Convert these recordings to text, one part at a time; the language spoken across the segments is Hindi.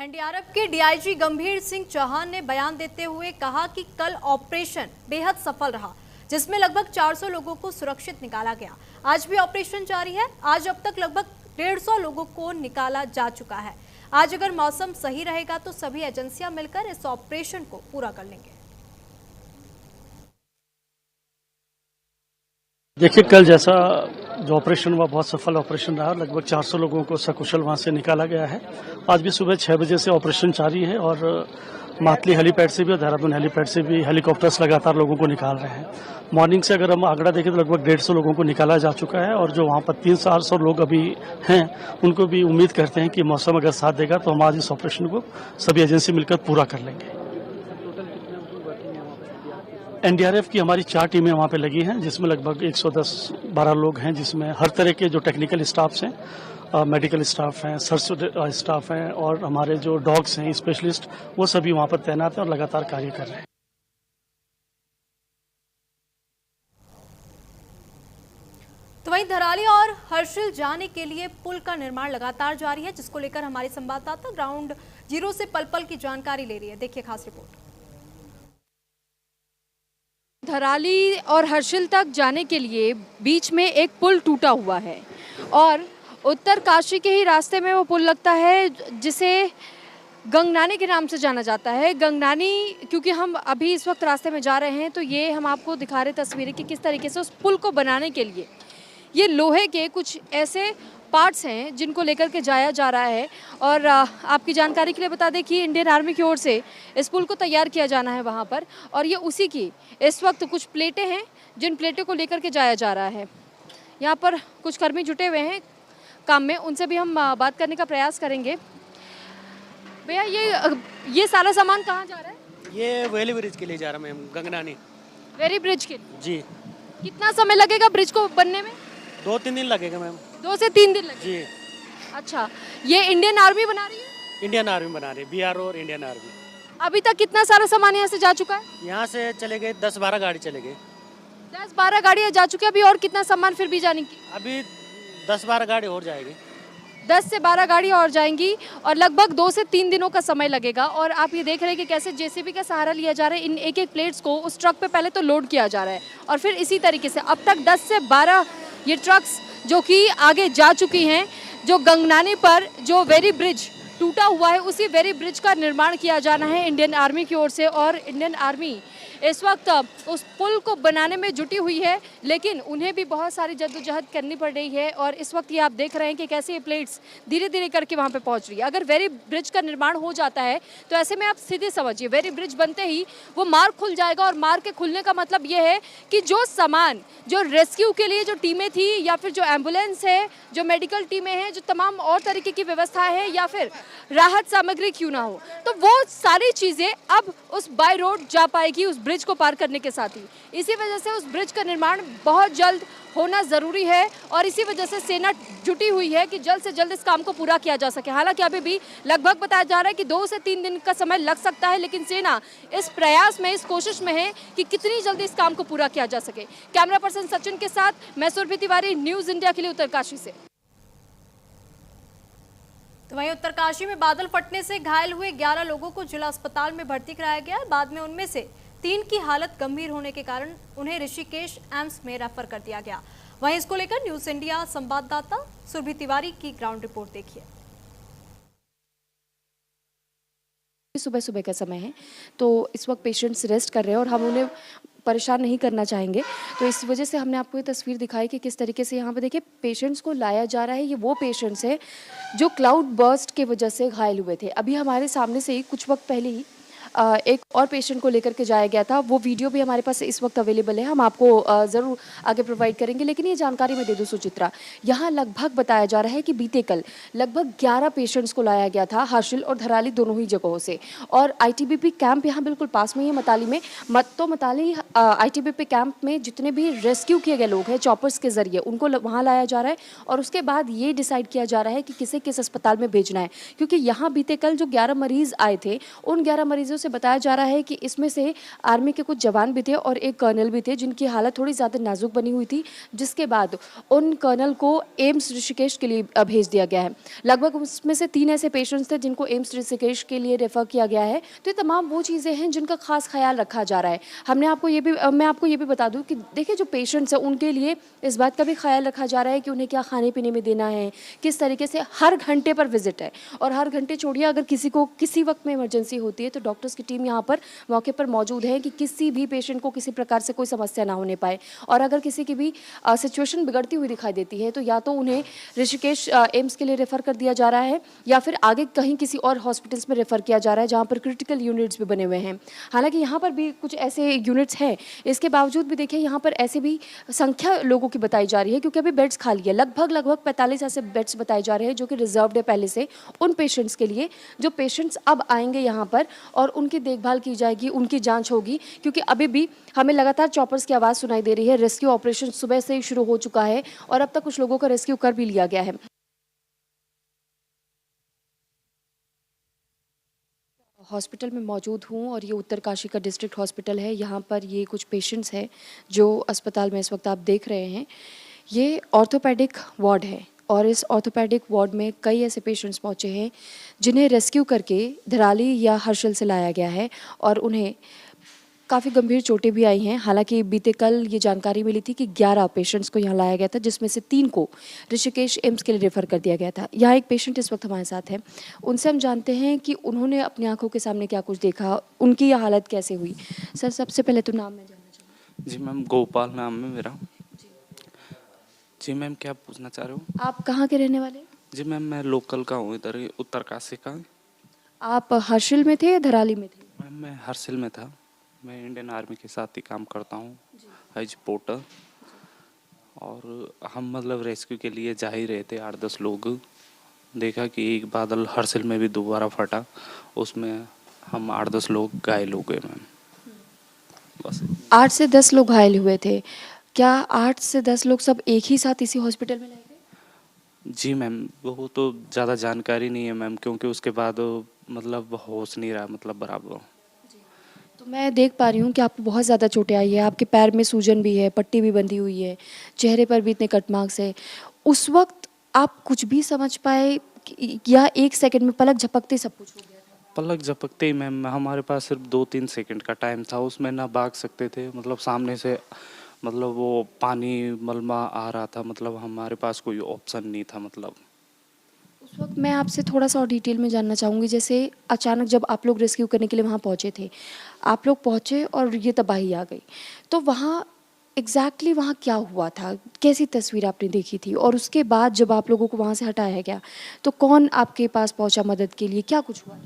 एनडीआरएफ के डीआईजी गंभीर सिंह चौहान ने बयान देते हुए कहा कि कल ऑपरेशन बेहद सफल रहा, जिसमें लगभग 400 लोगों को सुरक्षित निकाला गया। आज भी ऑपरेशन जारी है। आज अब तक लगभग 150 लोगों को निकाला जा चुका है। आज अगर मौसम सही रहेगा तो सभी एजेंसियां मिलकर इस ऑपरेशन को पूरा कर लेंगे। देखिए, कल जैसा जो ऑपरेशन हुआ बहुत सफल ऑपरेशन रहा। लगभग 400 लोगों को सकुशल वहां से निकाला गया है। आज भी सुबह 6 बजे से ऑपरेशन जारी है और मातली हेलीपैड से भी और देहरादून हेलीपैड से भी हेलीकॉप्टर्स लगातार लोगों को निकाल रहे हैं। मॉर्निंग से अगर हम आंकड़ा देखें तो लगभग 150 लोगों को निकाला जा चुका है और जो वहाँ पर 300-400 लोग अभी हैं उनको भी उम्मीद करते हैं कि मौसम अगर साथ देगा तो हम आज इस ऑपरेशन को सभी एजेंसी मिलकर पूरा कर लेंगे। एनडीआरएफ की हमारी 4 टीमें वहाँ पे लगी हैं, जिसमें लगभग 110-12 लोग हैं, जिसमें हर तरह के जो टेक्निकल स्टाफ्स हैं, मेडिकल स्टाफ हैं, सर्च स्टाफ हैं और हमारे जो डॉग्स हैं स्पेशलिस्ट, वो सभी वहाँ पर तैनात हैं और लगातार कार्य कर रहे हैं। तो वहीं धराली और हर्षिल जाने के लिए पुल का निर्माण लगातार जारी है, जिसको लेकर हमारे संवाददाता ग्राउंड जीरो से पल पल की जानकारी ले रही है। देखिए खास रिपोर्ट। धराली और हर्षिल तक जाने के लिए बीच में एक पुल टूटा हुआ है और उत्तरकाशी के ही रास्ते में वो पुल लगता है, जिसे गंगनानी के नाम से जाना जाता है। गंगनानी, क्योंकि हम अभी इस वक्त रास्ते में जा रहे हैं तो ये हम आपको दिखा रहे तस्वीरें कि किस तरीके से उस पुल को बनाने के लिए ये लोहे के कुछ ऐसे पार्ट्स हैं जिनको लेकर के जाया जा रहा है। और आपकी जानकारी के लिए बता दें कि इंडियन आर्मी की ओर से इस पुल को तैयार किया जाना है वहाँ पर, और ये उसी की इस वक्त कुछ प्लेटें हैं जिन प्लेटों को लेकर के जाया जा रहा है। यहाँ पर कुछ कर्मी जुटे हुए हैं काम में, उनसे भी हम बात करने का प्रयास करेंगे। भैया, ये सारा सामान कहाँ जा रहा है? ये वेली ब्रिज के लिए जा रहा है मैम, गंगनानी वेरी ब्रिज के लिए। जी। कितना समय लगेगा ब्रिज को बनने में? 2-3 दिन लगेगा मैम। 2 से 3 दिन लगेगा जी। अच्छा, ये इंडियन आर्मी बना रही है? इंडियन आर्मी बना रही है, बीआरओ और इंडियन आर्मी। अभी तक कितना सारा सामान यहाँ से जा चुका है? यहाँ से चले गए 10-12 गाड़ी चले गए। 10-12 गाड़ियाँ जा चुकी है। अभी और कितना सामान फिर भी जाने की? अभी 10-12 गाड़ी और जाएगी। 10 से 12 गाड़ी और जाएंगी और लगभग 2 से 3 दिनों का समय लगेगा। और आप ये देख रहे हैं कि कैसे जेसीबी का सहारा लिया जा रहा है। इन एक प्लेट्स को उस ट्रक पे पहले तो लोड किया जा रहा है और फिर इसी तरीके से अब तक 10 से 12 ये ट्रक्स जो कि आगे जा चुकी हैं। जो गंगनानी पर जो वेरी ब्रिज टूटा हुआ है, उसी वेरी ब्रिज का निर्माण किया जाना है इंडियन आर्मी की ओर से। और इंडियन आर्मी इस वक्त उस पुल को बनाने में जुटी हुई है, लेकिन उन्हें भी बहुत सारी जद्दोजहद करनी पड़ रही है। और इस वक्त ये आप देख रहे हैं कि कैसे ये प्लेट्स धीरे धीरे करके वहाँ पे पहुँच रही है। अगर वेरी ब्रिज का निर्माण हो जाता है तो ऐसे में आप सीधे समझिए, वेरी ब्रिज बनते ही वो मार्ग खुल जाएगा। और मार्ग के खुलने का मतलब ये है कि जो सामान, जो रेस्क्यू के लिए जो टीमें थी या फिर जो एम्बुलेंस है, जो मेडिकल टीमें हैं, जो तमाम और तरीके की व्यवस्था है या फिर राहत सामग्री क्यों ना हो, तो वो सारी चीज़ें अब उस बाय रोड जा पाएगी उस ब्रिज को पार करने के साथ ही। इसी वजह से उस ब्रिज का निर्माण बहुत जल्द होना ज़रूरी है और इसी वजह से सेना जुटी हुई है कि जल्द से जल्द इस काम को पूरा किया जा सके। हालांकि अभी भी लगभग बताया जा रहा है कि 2 से 3 दिन का समय लग सकता है, लेकिन सेना इस प्रयास में, इस कोशिश में है कि कितनी जल्दी इस काम को पूरा किया जा सके। कैमरा पर्सन सचिन के साथ मैं सुरभि तिवारी, न्यूज़ इंडिया के लिए उत्तरकाशी से। तो वहीं उत्तरकाशी में बादल फटने से घायल हुए 11 लोगों को जिला अस्पताल में भर्ती कराया गया। बाद में उनमें से 3 की हालत गंभीर होने के कारण उन्हें ऋषिकेश एम्स में रेफर कर दिया गया। वहीं इसको लेकर न्यूज़ इंडिया संवाददाता सुरभि तिवारी की ग्राउंड रिपोर्ट देखिए। सुबह सुबह का समय है तो इस वक्त पेशेंट्स रेस्ट कर रहे हैं और हम उन्हें परेशान नहीं करना चाहेंगे, तो इस वजह से हमने आपको ये तस्वीर दिखाई कि किस तरीके से यहाँ पे देखिए पेशेंट्स को लाया जा रहा है। ये वो पेशेंट्स हैं जो क्लाउड बर्स्ट के वजह से घायल हुए थे। अभी हमारे सामने से ही कुछ वक्त पहले ही एक और पेशेंट को लेकर के जाया गया था। वो वीडियो भी हमारे पास इस वक्त अवेलेबल है, हम आपको ज़रूर आगे प्रोवाइड करेंगे। लेकिन ये जानकारी मैं दे दूँ सुचित्रा, यहाँ लगभग बताया जा रहा है कि बीते कल लगभग 11 पेशेंट्स को लाया गया था हर्षिल और धराली दोनों ही जगहों से। और आईटीबीपी कैंप यहाँ बिल्कुल पास में ही है मताली में। मताली आईटीबीपी कैंप में जितने भी रेस्क्यू किए गए लोग हैं चॉपर्स के जरिए, उनको वहाँ लाया जा रहा है और उसके बाद ये डिसाइड किया जा रहा है कि किसे किस अस्पताल में भेजना है। क्योंकि यहाँ बीते कल जो 11 मरीज़ आए थे, उन 11 मरीजों से बताया जा रहा है कि इसमें से आर्मी के कुछ जवान भी थे और एक कर्नल भी थे जिनकी हालत थोड़ी ज़्यादा नाजुक बनी हुई थी, जिसके बाद उन कर्नल को एम्स ऋषिकेश के लिए भेज दिया गया है। लगभग उसमें से 3 ऐसे पेशेंट्स थे जिनको एम्स ऋषिकेश के लिए रेफ़र किया गया है। तो ये तमाम वो चीज़ें हैं जिनका खास ख्याल रखा जा रहा है। मैं आपको ये भी बता दूं कि देखिए जो पेशेंट्स हैं उनके लिए इस बात का भी ख्याल रखा जा रहा है कि उन्हें क्या खाने पीने में देना है, किस तरीके से हर घंटे पर विजिट है। और हर घंटे छोड़िए, अगर किसी को किसी वक्त में इमरजेंसी होती है तो डॉक्टर्स की टीम यहाँ पर मौके पर मौजूद है कि किसी भी पेशेंट को किसी प्रकार से कोई समस्या ना होने पाए। और अगर किसी की भी सिचुएशन बिगड़ती हुई दिखाई देती है तो या तो उन्हें ऋषिकेश एम्स के लिए रेफ़र कर दिया जा रहा है या फिर आगे कहीं किसी और हॉस्पिटल्स में रेफ़र किया जा रहा है जहाँ पर क्रिटिकल यूनिट्स भी बने हुए हैं। हालांकि यहाँ पर भी कुछ ऐसे यूनिट्स हैं, इसके बावजूद भी देखिए यहाँ पर ऐसे भी संख्या लोगों की बताई जा रही है क्योंकि अभी बेड्स खाली है। लगभग 45 ऐसे बेड्स बताए जा रहे हैं जो कि रिजर्व्ड है पहले से उन पेशेंट्स के लिए, जो पेशेंट्स अब आएंगे यहाँ पर और उनकी देखभाल की जाएगी, उनकी जांच होगी। क्योंकि अभी भी हमें लगातार चॉपर्स की आवाज़ सुनाई दे रही है। रेस्क्यू ऑपरेशन सुबह से ही शुरू हो चुका है और अब तक कुछ लोगों का रेस्क्यू कर भी लिया गया है। हॉस्पिटल में मौजूद हूँ और ये उत्तरकाशी का डिस्ट्रिक्ट हॉस्पिटल है। यहाँ पर ये कुछ पेशेंट्स हैं जो अस्पताल में इस वक्त आप देख रहे हैं। ये ऑर्थोपेडिक वार्ड है और इस ऑर्थोपेडिक वार्ड में कई ऐसे पेशेंट्स पहुँचे हैं जिन्हें रेस्क्यू करके धराली या हर्षल से लाया गया है और उन्हें काफ़ी गंभीर चोटें भी आई हैं। हालांकि बीते कल ये जानकारी मिली थी कि 11 पेशेंट्स को यहाँ लाया गया था, जिसमें से 3 को ऋषिकेश एम्स के लिए रेफ़र कर दिया गया था। यहाँ एक पेशेंट इस वक्त हमारे साथ है, उनसे हम जानते हैं कि उन्होंने अपनी आंखों के सामने क्या कुछ देखा, उनकी यह हालत कैसे हुई। सर, सबसे पहले तो नाम मैं जानना चाहूँगी। जी मैम, गोपाल नाम है मेरा। जी मैम, क्या पूछना चाह रहे हो? आप कहाँ के रहने वाले? जी मैम, मैं लोकल का हूँ, इधर उत्तरकाशी का। आप हर्षिल में थे या धराली में थे? मैम मैं हर्षिल में था। मैं इंडियन आर्मी के साथ ही काम करता हूँ एज पोर्टर। और हम मतलब रेस्क्यू के लिए जा ही रहे थे 8-10 लोग। देखा कि एक बादल हर्षिल में भी दोबारा फटा, उसमें हम 8-10 लोग घायल हो गए मैम। बस 8 से 10 लोग घायल हुए थे। क्या 8 से 10 लोग सब एक ही साथ इसी हॉस्पिटल में लाए गए? जी मैम, वो तो ज़्यादा जानकारी नहीं है मैम, क्योंकि उसके बाद मतलब होश नहीं रहा मतलब बराबर। तो मैं देख पा रही हूँ कि आपको बहुत ज़्यादा चोटें आई है, आपके पैर में सूजन भी है, पट्टी भी बंधी हुई है, चेहरे पर भी इतने कट मार्क्स है। उस वक्त आप कुछ भी समझ पाए या 1 सेकंड में पलक झपकते सब कुछ हो गया था? पलक झपकते ही मैम, हमारे पास सिर्फ 2-3 सेकंड का टाइम था, उसमें ना भाग सकते थे। मतलब सामने से मतलब वो पानी मलमा आ रहा था, मतलब हमारे पास कोई ऑप्शन नहीं था मतलब। उस वक्त मैं आपसे थोड़ा सा और डिटेल में जानना चाहूँगी, जैसे अचानक जब आप लोग रेस्क्यू करने के लिए वहाँ पहुँचे थे, आप लोग पहुँचे और ये तबाही आ गई, तो वहाँ एग्जैक्टली वहाँ क्या हुआ था, कैसी तस्वीर आपने देखी थी? और उसके बाद जब आप लोगों को वहाँ से हटाया गया तो कौन आपके पास पहुँचा मदद के लिए, क्या कुछ हुआ?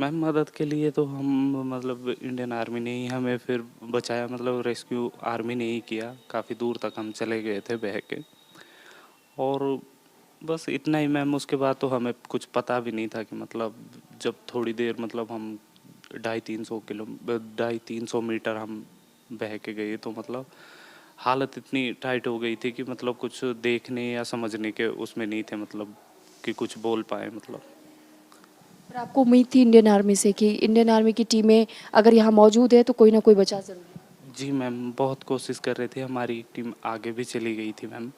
मैम मदद के लिए तो हम मतलब इंडियन आर्मी ने ही हमें फिर बचाया, मतलब रेस्क्यू आर्मी ने ही किया। काफ़ी दूर तक हम चले गए थे बह के, और बस इतना ही मैम। उसके बाद तो हमें कुछ पता भी नहीं था कि मतलब जब थोड़ी देर मतलब हम 250-300 मीटर हम बह के गए तो मतलब हालत इतनी टाइट हो गई थी कि मतलब कुछ देखने या समझने के उसमें नहीं थे, मतलब कि कुछ बोल पाए मतलब। पर आपको उम्मीद थी इंडियन आर्मी से कि इंडियन आर्मी की टीमें अगर यहाँ मौजूद है तो कोई ना कोई बचा ज़रूर है? जी मैम, बहुत कोशिश कर रहे थे। हमारी टीम आगे भी चली गई थी मैम,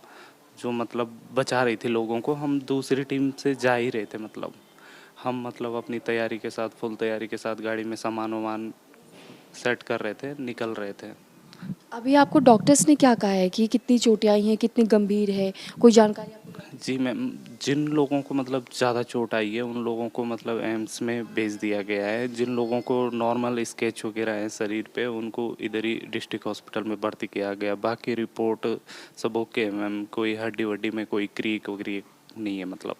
जो मतलब बचा रही थी लोगों को। हम दूसरी टीम से जा ही रहे थे, मतलब हम मतलब अपनी तैयारी के साथ, फुल तैयारी के साथ गाड़ी में सामान वामान सेट कर रहे थे, निकल रहे थे। अभी आपको डॉक्टर्स ने क्या कहा है कि कितनी चोटें आई हैं, कितनी गंभीर है, कोई जानकारी आपको? जी मैम, जिन लोगों को मतलब ज़्यादा चोट आई है उन लोगों को मतलब एम्स में भेज दिया गया है। जिन लोगों को नॉर्मल स्केच वगैरह है शरीर पे, उनको इधर ही डिस्ट्रिक्ट हॉस्पिटल में भर्ती किया गया। बाकी रिपोर्ट सब ओके है मैम, कोई हड्डी वड्डी में कोई क्रीक वगैरह नहीं है मतलब।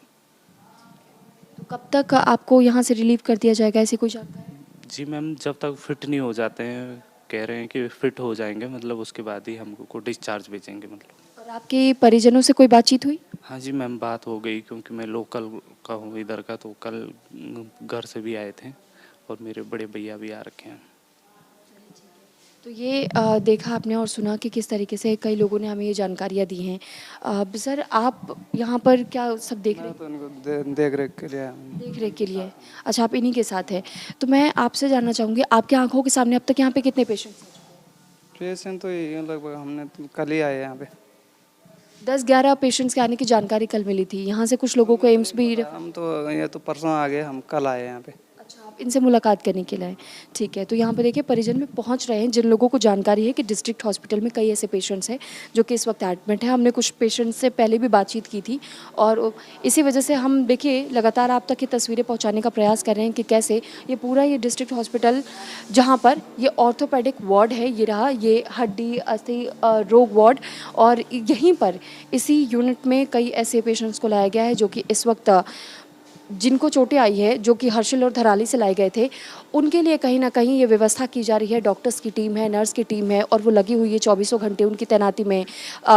तो कब तक आपको यहाँ से रिलीव कर दिया जाएगा, ऐसी कोई जानकारी? जी मैम, जब तक फिट नहीं हो जाते हैं, कह रहे हैं कि फिट हो जाएंगे मतलब उसके बाद ही हमको डिस्चार्ज भेजेंगे मतलब। और आपके परिजनों से कोई बातचीत हुई? हाँ जी मैम, बात हो गई, क्योंकि मैं लोकल का हूँ इधर का, तो कल घर से भी आए थे और मेरे बड़े भैया भी आ रखे हैं। तो ये देखा आपने और सुना कि किस तरीके से कई लोगों ने हमें ये जानकारियाँ दी हैं। सर आप यहाँ पर क्या सब देख रहे मैं तो इनको देख रेख के लिए आया हूँ। देख रेख के लिए? अच्छा, आप इन्हीं के साथ हैं। तो मैं आपसे जानना चाहूँगी, आपकी आंखों के सामने अब तक यहाँ पे कितने पेशेंट्स हैं? पेशेंट तो ये लगभग हमने तो कल ही आए यहाँ पे। 10-11 पेशेंट्स के आने की जानकारी कल मिली थी। यहाँ से कुछ लोगों को एम्स भी हम तो ये तो परसों आ गए, हम कल आए यहाँ पे। अच्छा, आप इनसे मुलाकात करने के लिए आए। ठीक है, तो यहाँ पे देखिए परिजन भी पहुँच रहे हैं, जिन लोगों को जानकारी है कि डिस्ट्रिक्ट हॉस्पिटल में कई ऐसे पेशेंट्स हैं जो कि इस वक्त एडमिट हैं। हमने कुछ पेशेंट्स से पहले भी बातचीत की थी और इसी वजह से हम देखिए लगातार आप तक ये तस्वीरें पहुँचाने का प्रयास कर रहे हैं कि कैसे ये पूरा ये डिस्ट्रिक्ट हॉस्पिटल जहाँ पर ये ऑर्थोपेडिक वार्ड है, ये रहा, ये हड्डी अस्थि रोग वार्ड, और यहीं पर इसी यूनिट में कई ऐसे पेशेंट्स को लाया गया है जो कि इस वक्त जिनको चोटें आई है, जो कि हर्षिल और धराली से लाए गए थे, उनके लिए कहीं ना कहीं ये व्यवस्था की जा रही है। डॉक्टर्स की टीम है, नर्स की टीम है और वो लगी हुई है 24 घंटे उनकी तैनाती में।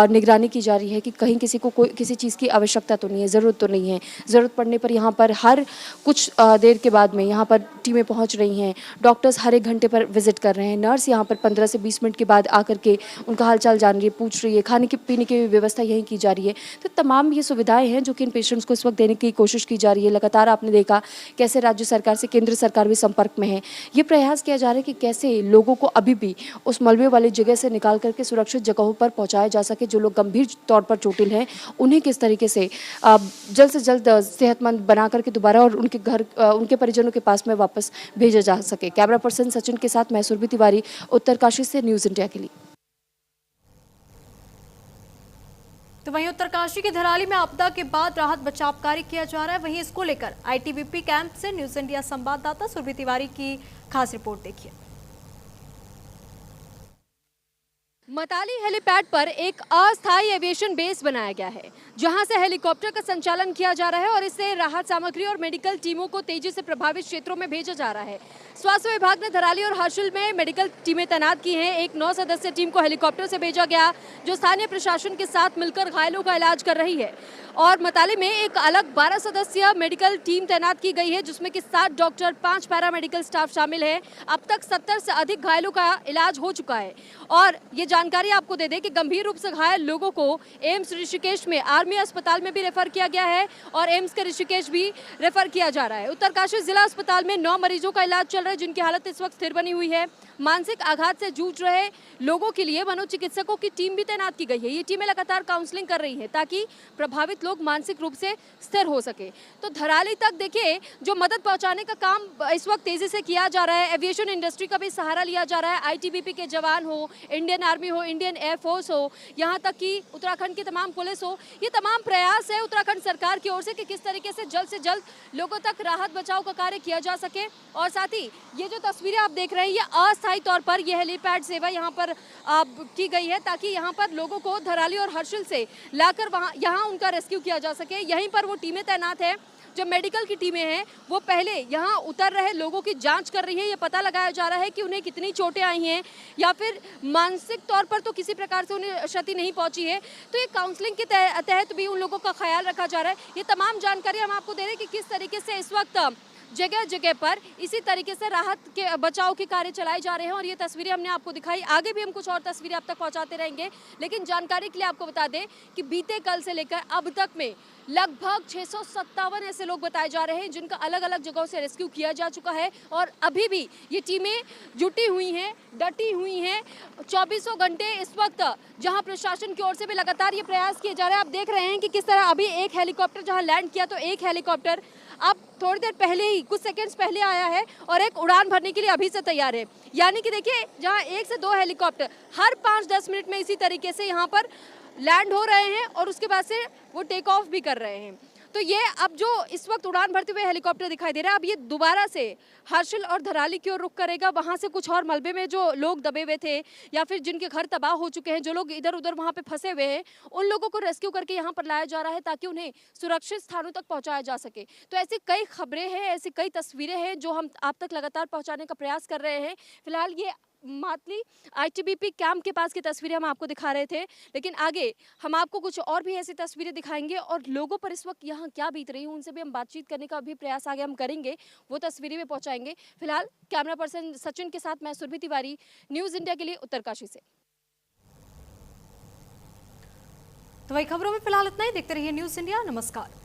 निगरानी की जा रही है कि कहीं किसी को कोई किसी चीज़ की आवश्यकता तो नहीं है, ज़रूरत तो नहीं है। ज़रूरत पड़ने पर यहाँ पर हर कुछ देर के बाद में यहाँ पर टीमें पहुँच रही हैं। डॉक्टर्स हर एक घंटे पर विजिट कर रहे हैं। नर्स यहाँ पर 15 से 20 मिनट के बाद आकर के उनका हालचाल जान रही है, पूछ रही है। खाने की पीने की व्यवस्था यहीं की जा रही है। तो तमाम ये सुविधाएँ हैं जो कि इन पेशेंट्स को इस वक्त देने की कोशिश की जा रही है। लगातार आपने देखा कैसे राज्य सरकार से केंद्र सरकार भी संपर्क में है। ये प्रयास किया जा रहा है कि कैसे लोगों को अभी भी उस मलबे वाली जगह से निकाल करके सुरक्षित जगहों पर पहुंचाया जा सके। जो लोग गंभीर तौर पर चोटिल हैं उन्हें किस तरीके से जल्द से जल्द सेहतमंद बना करके दोबारा और उनके घर उनके परिजनों के पास में वापस भेजा जा सके। कैमरा पर्सन सचिन के साथ मैं सुरभि तिवारी, उत्तरकाशी से, न्यूज़ इंडिया के लिए। तो वहीं उत्तरकाशी के धराली में आपदा के बाद राहत बचाव कार्य किया जा रहा है। वहीं इसको लेकर आईटीबीपी कैंप से न्यूज़ इंडिया संवाददाता सुरभि तिवारी की खास रिपोर्ट देखिए। मताली हेलीपैड पर एक अस्थायी एविएशन बेस बनाया गया है, जहां से हेलीकॉप्टर का संचालन किया जा रहा है और इससे राहत सामग्री और मेडिकल टीमों को तेजी से प्रभावित क्षेत्रों में भेजा जा रहा है। स्वास्थ्य विभाग ने धराली और हर्षिल में मेडिकल टीमें तैनात की हैं। एक 9 सदस्यीय टीम को हेलीकॉप्टर से भेजा गया, जो स्थानीय प्रशासन के साथ मिलकर घायलों का इलाज कर रही है। और मताली में एक अलग 12 सदस्यीय मेडिकल टीम तैनात की गई है, जिसमें कि 7 डॉक्टर, 5 पैरामेडिकल स्टाफ शामिल है। अब तक 70 से अधिक घायलों का इलाज हो चुका है। और ये जानकारी आपको दे दें कि गंभीर रूप से घायल लोगों को एम्स ऋषिकेश में आर्मी अस्पताल में भी रेफर किया गया है और एम्स के ऋषिकेश भी रेफर किया जा रहा है। उत्तरकाशी जिला अस्पताल में 9 मरीजों का इलाज चल रहा है, जिनकी हालत इस वक्त स्थिर बनी हुई है। मानसिक आघात से जूझ रहे लोगों के लिए मनोचिकित्सकों की टीम भी तैनात की गई है। ये टीमें लगातार काउंसलिंग कर रही हैं ताकि प्रभावित लोग मानसिक रूप से स्थिर हो सके। तो धराली तक देखिए जो मदद पहुंचाने का काम इस वक्त तेजी से किया जा रहा है। एविएशन इंडस्ट्री का भी सहारा लिया जा रहा है। आईटीबीपी के जवान हो, इंडियन आर्मी हो, इंडियन एयरफोर्स हो, यहाँ तक कि उत्तराखंड की तमाम पुलिस हो, ये तमाम प्रयास है उत्तराखंड सरकार की ओर से किस तरीके से जल्द लोगों तक राहत बचाव का कार्य किया जा सके। और साथ ही ये जो तस्वीरें आप देख रहे हैं, ये अस्थायी तौर पर यह हेलीपैड सेवा यहाँ पर की गई है ताकि यहाँ पर लोगों को धराली और हर्षिल से लाकर यहाँ उनका रेस्क्यू किया जा सके। यहीं पर वो टीमें तैनात है। जो मेडिकल की टीमें हैं वो पहले यहाँ उतर रहे लोगों की जांच कर रही है। ये पता लगाया जा रहा है कि उन्हें कितनी चोटें आई हैं या फिर मानसिक तौर पर तो किसी प्रकार से उन्हें क्षति नहीं पहुंची है। तो ये काउंसलिंग के तहत भी उन लोगों का ख्याल रखा जा रहा है। ये तमाम जानकारी हम आपको दे रहे हैं कि किस तरीके से इस वक्त जगह जगह पर इसी तरीके से राहत के बचाव के कार्य चलाए जा रहे हैं। और ये तस्वीरें हमने आपको दिखाई, आगे भी हम कुछ और तस्वीरें आप तक पहुंचाते रहेंगे। लेकिन जानकारी के लिए आपको बता दें कि बीते कल से लेकर अब तक में लगभग 657 ऐसे लोग बताए जा रहे हैं जिनका अलग अलग जगहों से रेस्क्यू किया जा चुका है। और अभी भी ये टीमें जुटी हुई हैं, डटी हुई हैं 24 घंटे। इस वक्त जहां प्रशासन की ओर से भी लगातार ये प्रयास किए जा रहे हैं। आप देख रहे हैं कि किस तरह अभी एक हेलीकॉप्टर जहां लैंड किया, तो एक हेलीकॉप्टर अब थोड़ी देर पहले ही, कुछ सेकंड्स पहले आया है और एक उड़ान भरने के लिए अभी से तैयार है। यानी कि देखिए जहां 1 से 2 हेलीकॉप्टर हर 5-10 मिनट में इसी तरीके से यहाँ पर लैंड हो रहे हैं और उसके बाद से वो टेक ऑफ भी कर रहे हैं। तो ये अब जो इस वक्त उड़ान भरते हुए हेलीकॉप्टर दिखाई दे रहा है, अब ये दोबारा से हर्षिल और धराली की ओर रुख करेगा। वहाँ से कुछ और मलबे में जो लोग दबे हुए थे या फिर जिनके घर तबाह हो चुके हैं, जो लोग इधर उधर वहाँ पे फंसे हुए हैं, उन लोगों को रेस्क्यू करके यहाँ पर लाया जा रहा है ताकि उन्हें सुरक्षित स्थानों तक पहुँचाया जा सके। तो ऐसी कई खबरें हैं, ऐसी कई तस्वीरें हैं जो हम आप तक लगातार पहुँचाने का प्रयास कर रहे हैं। फिलहाल ये मातली आईटीबीपी कैंप के पास की तस्वीरें हम आपको दिखा रहे थे, लेकिन आगे हम आपको कुछ और भी ऐसी तस्वीरें दिखाएंगे और लोगों पर इस वक्त यहाँ क्या बीत रही है उनसे भी हम बातचीत करने का भी प्रयास आगे हम करेंगे, वो तस्वीरें भी पहुँचाएंगे। फिलहाल कैमरा पर्सन सचिन के साथ मैं सुरभि तिवारी, न्यूज़ इंडिया के लिए उत्तरकाशी से। तो वही खबरों में फिलहाल इतना ही। देखते रहिए न्यूज़ इंडिया। नमस्कार।